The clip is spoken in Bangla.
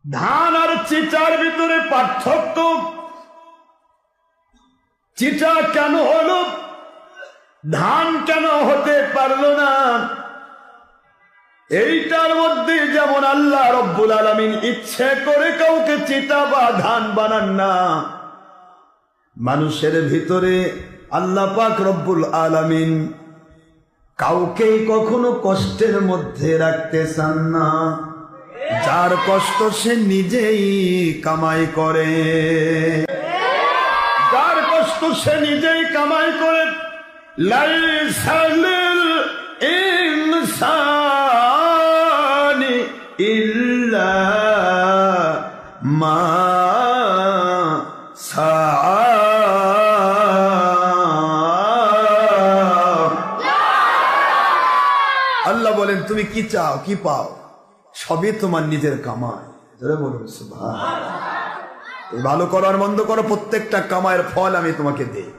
ধান আর চিটার ভিতরে পার্থক্য। চিটা কেন হলো, ধান কেন হতে পারলো না? এইটার মধ্যে যেমন আল্লাহ রব্বুল আলামিন ইচ্ছে করে কাউকে চিটা বা ধান বানান না, মানুষের ভিতরে আল্লাহ পাক রব্বুল আলামিন কাউকে কখনো কষ্টের মধ্যে রাখতে চান না। যার কষ্ট সে নিজেই কামাই করে, যার কষ্ট সে নিজেই কামাই করে। লাইসা লিল ইনসানি ইল্লা মা সাআ। আল্লাহ বলেন তুমি কি চাও কি পাও সবই তোমার নিজের কামাই। বলুন সুবহানাল্লাহ। ভালো করো আর মন্দ করো, প্রত্যেকটা কামাইয়ের ফল আমি তোমাকে দেই।